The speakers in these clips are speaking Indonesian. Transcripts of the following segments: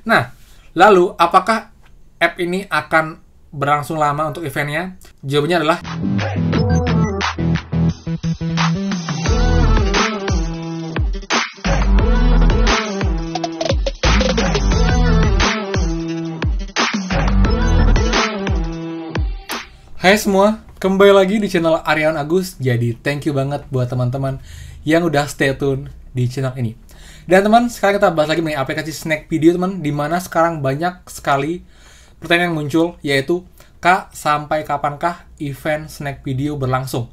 Nah, lalu apakah app ini akan berlangsung lama untuk eventnya? Jawabannya adalah hai semua, kembali lagi di channel Aryawan Agus. Jadi thank you banget buat teman-teman yang udah stay tune di channel ini. Dan teman, sekarang kita bahas lagi mengenai aplikasi Snack Video teman, dimana sekarang banyak sekali pertanyaan yang muncul, yaitu Kak, sampai kapankah event Snack Video berlangsung?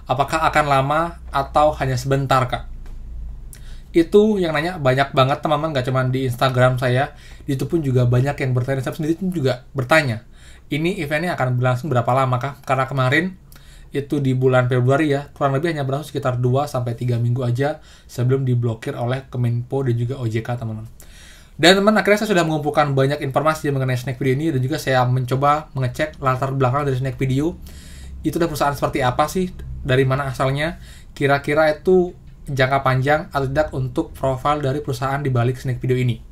Apakah akan lama atau hanya sebentar Kak? Itu yang nanya banyak banget teman-teman, gak cuma di Instagram saya, di YouTube pun juga banyak yang bertanya. Saya sendiri pun juga bertanya, ini eventnya akan berlangsung berapa lama kah? Karena kemarin itu di bulan Februari ya, kurang lebih hanya berlangsung sekitar 2-3 minggu aja sebelum diblokir oleh Kemenpo dan juga OJK teman-teman. Dan teman, akhirnya saya sudah mengumpulkan banyak informasi mengenai Snack Video ini, dan juga saya mencoba mengecek latar belakang dari Snack Video. Itu adalah perusahaan seperti apa sih? Dari mana asalnya? Kira-kira itu jangka panjang atau tidak untuk profil dari perusahaan di balik Snack Video ini?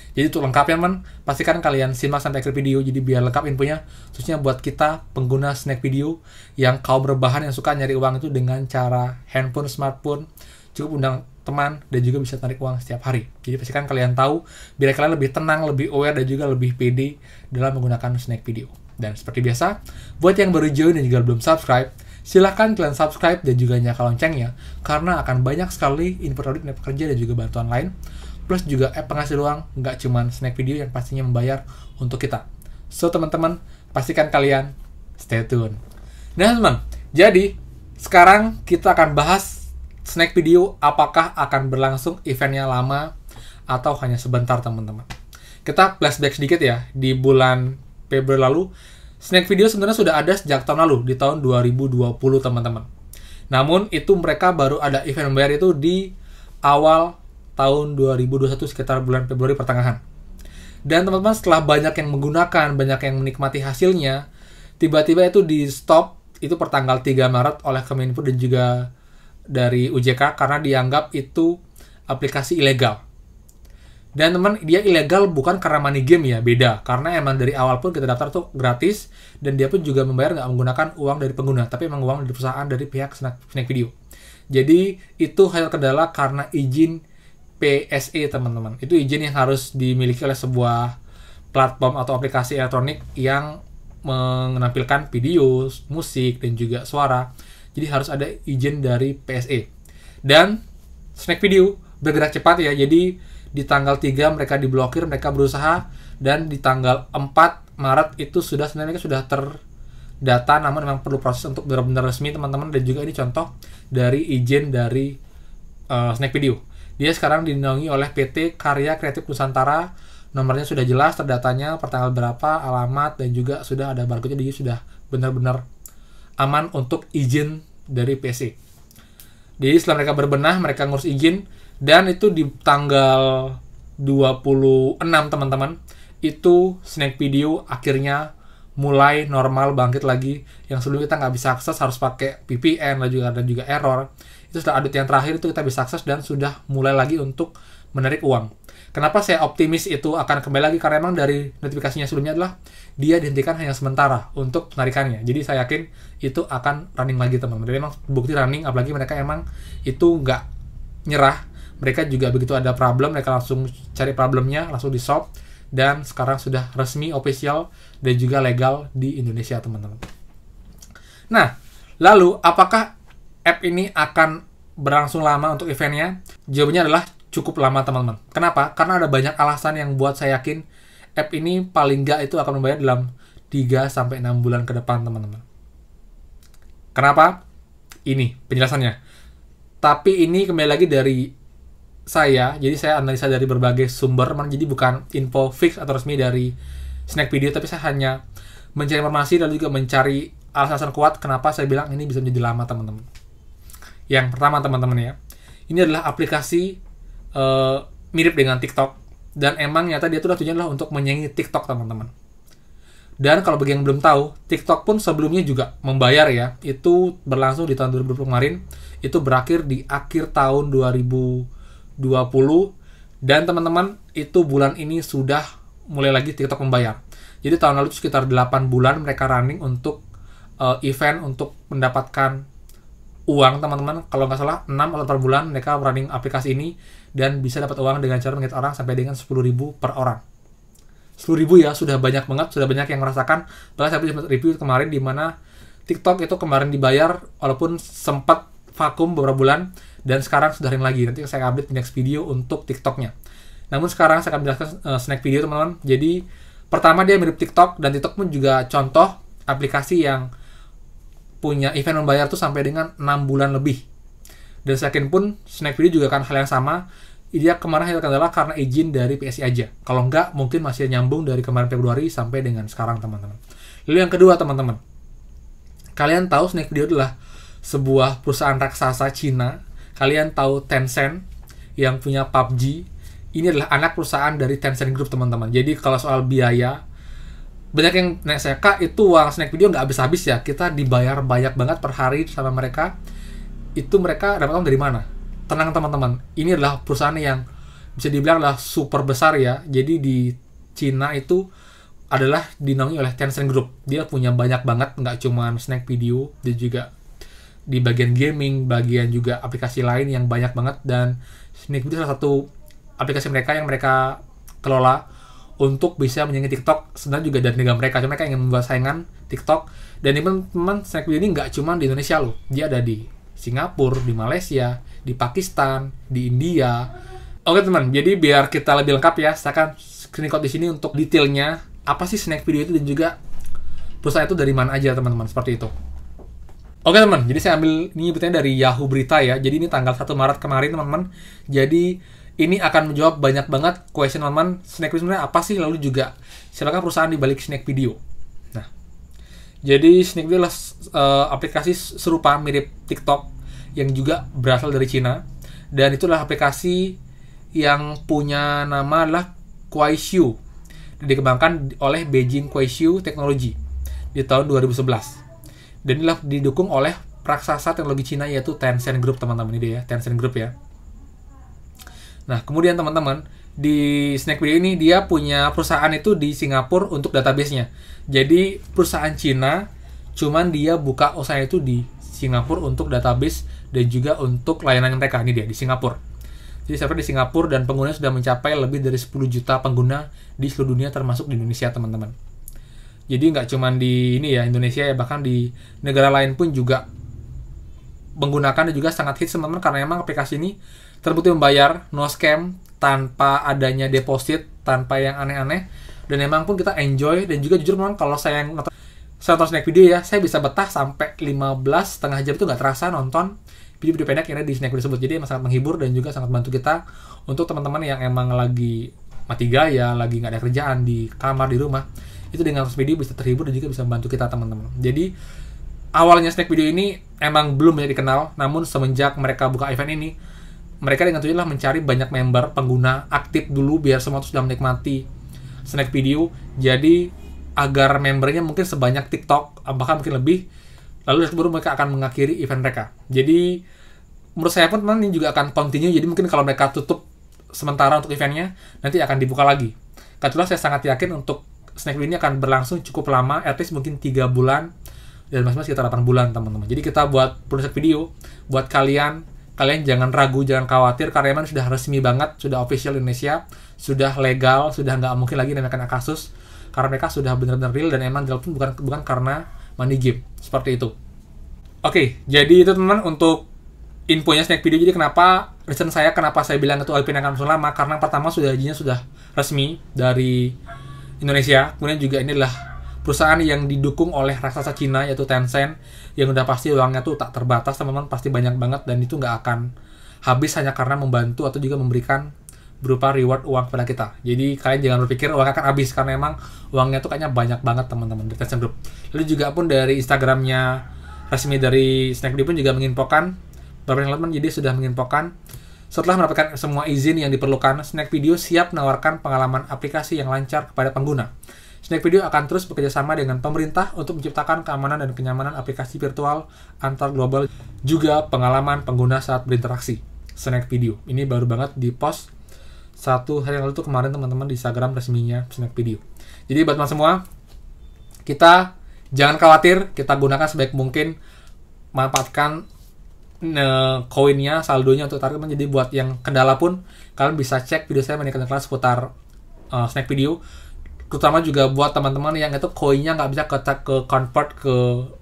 Jadi untuk lengkapnya teman, pastikan kalian simak sampai akhir video, jadi biar lengkap infonya, khususnya buat kita pengguna Snack Video yang kaum berbahan yang suka nyari uang itu dengan cara handphone, smartphone, cukup undang teman dan juga bisa tarik uang setiap hari. Jadi pastikan kalian tahu, biar kalian lebih tenang, lebih aware dan juga lebih pede dalam menggunakan Snack Video. Dan seperti biasa, buat yang baru join dan juga belum subscribe, silahkan kalian subscribe dan juga nyalakan loncengnya, karena akan banyak sekali info audit, kerja dan juga bantuan lain. Plus juga app penghasil uang, nggak cuma Snack Video yang pastinya membayar untuk kita. So teman-teman, pastikan kalian stay tune. Nah teman, jadi sekarang kita akan bahas Snack Video apakah akan berlangsung eventnya lama atau hanya sebentar teman-teman. Kita flashback sedikit ya, di bulan Februari lalu, Snack Video sebenarnya sudah ada sejak tahun lalu, di tahun 2020 teman-teman. Namun itu mereka baru ada event membayar itu di awal tahun 2021 sekitar bulan Februari pertengahan. Dan teman-teman, setelah banyak yang menggunakan, banyak yang menikmati hasilnya, tiba-tiba itu di stop itu pertanggal 3 Maret oleh Kemenpo dan juga dari OJK karena dianggap itu aplikasi ilegal. Dan teman, dia ilegal bukan karena money game ya, beda. Karena emang dari awal pun kita daftar tuh gratis, dan dia pun juga membayar nggak menggunakan uang dari pengguna, tapi emang uang dari perusahaan dari pihak Snack Video. Jadi itu hanya kendala karena izin PSE teman-teman. Itu izin yang harus dimiliki oleh sebuah platform atau aplikasi elektronik yang menampilkan video, musik, dan juga suara. Jadi harus ada izin dari PSE. Dan Snack Video bergerak cepat ya. Jadi di tanggal 3 mereka diblokir, mereka berusaha, dan di tanggal 4 Maret itu sudah sebenarnya sudah terdata, namun memang perlu proses untuk benar-benar resmi teman-teman. Dan juga ini contoh dari izin dari Snack Video. Dia sekarang dinaungi oleh PT Karya Kreatif Nusantara, nomornya sudah jelas, terdatanya, pertanggal berapa, alamat, dan juga sudah ada barcode-nya, jadi sudah benar-benar aman untuk izin dari PSE. Jadi setelah mereka berbenah, mereka ngurus izin, dan itu di tanggal 26 teman-teman, itu Snack Video akhirnya mulai normal, bangkit lagi. Yang sebelum kita nggak bisa akses, harus pakai VPN, dan juga error. Itu setelah audit yang terakhir itu kita bisa akses dan sudah mulai lagi untuk menarik uang. Kenapa saya optimis itu akan kembali lagi? Karena memang dari notifikasinya sebelumnya adalah dia dihentikan hanya sementara untuk penarikannya. Jadi saya yakin itu akan running lagi teman-teman. Jadi memang bukti running, apalagi mereka emang itu nggak nyerah. Mereka juga begitu ada problem, mereka langsung cari problemnya, langsung di solve, dan sekarang sudah resmi, official, dan juga legal di Indonesia teman-teman. Nah, lalu apakah app ini akan berlangsung lama untuk eventnya? Jawabannya adalah cukup lama teman-teman. Kenapa? Karena ada banyak alasan yang buat saya yakin app ini paling nggak itu akan membayar dalam 3-6 bulan ke depan teman-teman. Kenapa? Ini penjelasannya. Tapi ini kembali lagi dari saya, jadi saya analisa dari berbagai sumber, jadi bukan info fix atau resmi dari Snack Video, tapi saya hanya mencari informasi dan juga mencari alasan kuat kenapa saya bilang ini bisa menjadi lama teman-teman. Yang pertama teman-teman ya, ini adalah aplikasi mirip dengan TikTok, dan emang nyata dia tuh tujuannya adalah untuk menyaingi TikTok teman-teman. Dan kalau bagi yang belum tahu, TikTok pun sebelumnya juga membayar ya, itu berlangsung di tahun 2020 kemarin, itu berakhir di akhir tahun 2020, Dan teman-teman, itu bulan ini sudah mulai lagi TikTok membayar. Jadi tahun lalu sekitar 8 bulan mereka running untuk event untuk mendapatkan uang, teman-teman. Kalau nggak salah 6 atau 8 bulan mereka running aplikasi ini dan bisa dapat uang dengan cara menggait orang sampai dengan 10.000 per orang. 10.000 ya, sudah banyak banget, sudah banyak yang merasakan. Bahkan saya sempat review kemarin di mana TikTok itu kemarin dibayar walaupun sempat vakum beberapa bulan dan sekarang sudah running lagi. Nanti saya update di next video untuk TikToknya. Namun sekarang saya akan menjelaskan snack video, teman-teman. Jadi pertama dia mirip TikTok, dan TikTok pun juga contoh aplikasi yang punya event membayar tuh sampai dengan 6 bulan lebih. Dan second pun snack video juga akan hal yang sama. Dia kemarin hanya adalah karena izin dari PSI aja. Kalau enggak mungkin masih nyambung dari kemarin Februari sampai dengan sekarang, teman-teman. Lalu yang kedua, teman-teman. Kalian tahu snack video adalah sebuah perusahaan raksasa Cina. Kalian tahu Tencent yang punya PUBG. Ini adalah anak perusahaan dari Tencent Group, teman-teman. Jadi kalau soal biaya, banyak yang nanya saya, Kak, itu uang snack video nggak habis-habis ya? Kita dibayar banyak banget per hari sama mereka. Itu mereka dapat uang dari mana? Tenang, teman-teman. Ini adalah perusahaan yang bisa dibilang adalah super besar ya. Jadi di Cina itu adalah dinaungi oleh Tencent Group. Dia punya banyak banget, nggak cuma snack video, dia juga di bagian gaming, bagian juga aplikasi lain yang banyak banget. Dan snack video salah satu aplikasi mereka yang mereka kelola untuk bisa menyaingi TikTok. Sebenarnya juga dari negara mereka, cuma mereka ingin membuat saingan TikTok. Dan ini teman-teman, snack video ini nggak cuma di Indonesia loh, dia ada di Singapura, di Malaysia, di Pakistan, di India. Oke teman, jadi biar kita lebih lengkap ya, saya akan screenshot di sini untuk detailnya apa sih snack video itu dan juga perusahaan itu dari mana aja, teman-teman, seperti itu. Oke teman, jadi saya ambil ini beritanya dari Yahoo Berita ya. Jadi ini tanggal 1 Maret kemarin, teman-teman. Jadi ini akan menjawab banyak banget question, teman-teman. Snack video sebenarnya apa sih? Lalu juga siapakah perusahaan di balik snack video? Nah, jadi snack video adalah aplikasi serupa mirip TikTok yang juga berasal dari Cina. Dan itu adalah aplikasi yang punya nama adalah Kuaishou. Dikembangkan oleh Beijing Kuaishou Technology di tahun 2011. Dan inilah didukung oleh raksasa teknologi Cina yaitu Tencent Group, teman-teman. Ini dia ya, Tencent Group ya. Nah, kemudian teman-teman, di snack video ini dia punya perusahaan itu di Singapura untuk database-nya. Jadi, perusahaan Cina, cuman dia buka usaha itu di Singapura untuk database dan juga untuk layanan mereka. Ini dia, di Singapura. Jadi, server di Singapura dan penggunanya sudah mencapai lebih dari 10 juta pengguna di seluruh dunia termasuk di Indonesia, teman-teman. Jadi, nggak cuman di ini ya, Indonesia ya, bahkan di negara lain pun juga menggunakan dan juga sangat hits, teman-teman, karena memang aplikasi ini terbukti membayar, no scam, tanpa adanya deposit, tanpa yang aneh-aneh, dan emang pun kita enjoy. Dan juga jujur memang kalau saya nonton snack video ya, saya bisa betah sampai 15 setengah jam itu nggak terasa nonton video-video pendek yang ada di snack video tersebut. Jadi emang sangat menghibur dan juga sangat bantu kita untuk teman-teman yang emang lagi mati gaya, lagi nggak ada kerjaan di kamar, di rumah, itu dengan video bisa terhibur dan juga bisa membantu kita, teman-teman. Jadi awalnya snack video ini emang belum banyak dikenal, namun semenjak mereka buka event ini, mereka dengan tujuan lah mencari banyak member, pengguna aktif dulu biar semua sudah menikmati snack video. Jadi agar membernya mungkin sebanyak TikTok, bahkan mungkin lebih. Lalu baru mereka akan mengakhiri event mereka. Jadi menurut saya pun teman ini juga akan continue. Jadi mungkin kalau mereka tutup sementara untuk eventnya, nanti akan dibuka lagi. Karena saya sangat yakin untuk snack video ini akan berlangsung cukup lama, at least mungkin 3 bulan dan maksimal sekitar 8 bulan, teman-teman. Jadi kita buat produk video buat kalian jangan ragu, jangan khawatir, karena memang sudah resmi banget, sudah official Indonesia, sudah legal, sudah nggak mungkin lagi namanya kasus, karena mereka sudah benar-benar real dan emang pun bukan karena money game, seperti itu. Oke, jadi itu teman-teman untuk infonya snack video. Jadi kenapa saya bilang itu IP akan langsung lama, karena pertama sudah izinnya sudah resmi dari Indonesia, kemudian juga ini adalah perusahaan yang didukung oleh raksasa Cina yaitu Tencent, yang udah pasti uangnya tuh tak terbatas, teman-teman, pasti banyak banget, dan itu nggak akan habis hanya karena membantu atau juga memberikan berupa reward uang kepada kita. Jadi kalian jangan berpikir uangnya akan habis, karena emang uangnya tuh kayaknya banyak banget, teman-teman, dari Tencent Group. Lalu juga pun dari Instagramnya resmi dari Snack Video pun juga menginfokan beberapa teman-teman, jadi sudah menginfokan setelah mendapatkan semua izin yang diperlukan, Snack Video siap menawarkan pengalaman aplikasi yang lancar kepada pengguna. Snack Video akan terus bekerjasama dengan pemerintah untuk menciptakan keamanan dan kenyamanan aplikasi virtual antar global, juga pengalaman pengguna saat berinteraksi. Snack Video ini baru banget di post 1 hari yang lalu tuh kemarin teman-teman di Instagram resminya Snack Video. Jadi buat teman semua, kita jangan khawatir, kita gunakan sebaik mungkin, manfaatkan koinnya, saldonya untuk tarik. Jadi buat yang kendala pun kalian bisa cek video saya menaikkan kelas seputar Snack Video. Terutama juga buat teman-teman yang itu koinnya nggak bisa ke convert ke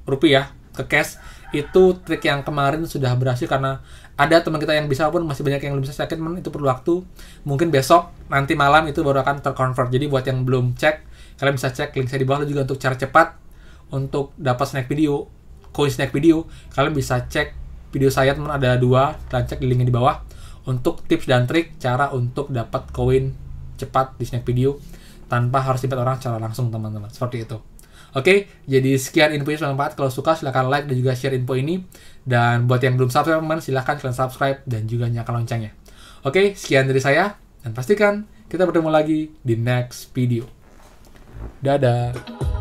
rupiah, ke cash. Itu trik yang kemarin sudah berhasil karena ada teman kita yang bisa, pun masih banyak yang belum bisa cek. Itu perlu waktu, mungkin besok nanti malam itu baru akan terconvert. Jadi buat yang belum cek, kalian bisa cek link saya di bawah. Juga untuk cara cepat untuk dapat Snack Video, koin Snack Video, kalian bisa cek video saya, teman, ada 2, kalian cek di linknya di bawah untuk tips dan trik cara untuk dapat koin cepat di Snack Video tanpa harus invite orang secara langsung, teman-teman. Seperti itu. Oke, jadi sekian infonya, bermanfaat. Kalau suka silahkan like dan juga share info ini. Dan buat yang belum subscribe, teman, silahkan kalian subscribe dan juga nyalakan loncengnya. Oke, sekian dari saya, dan pastikan kita bertemu lagi di next video. Dadah.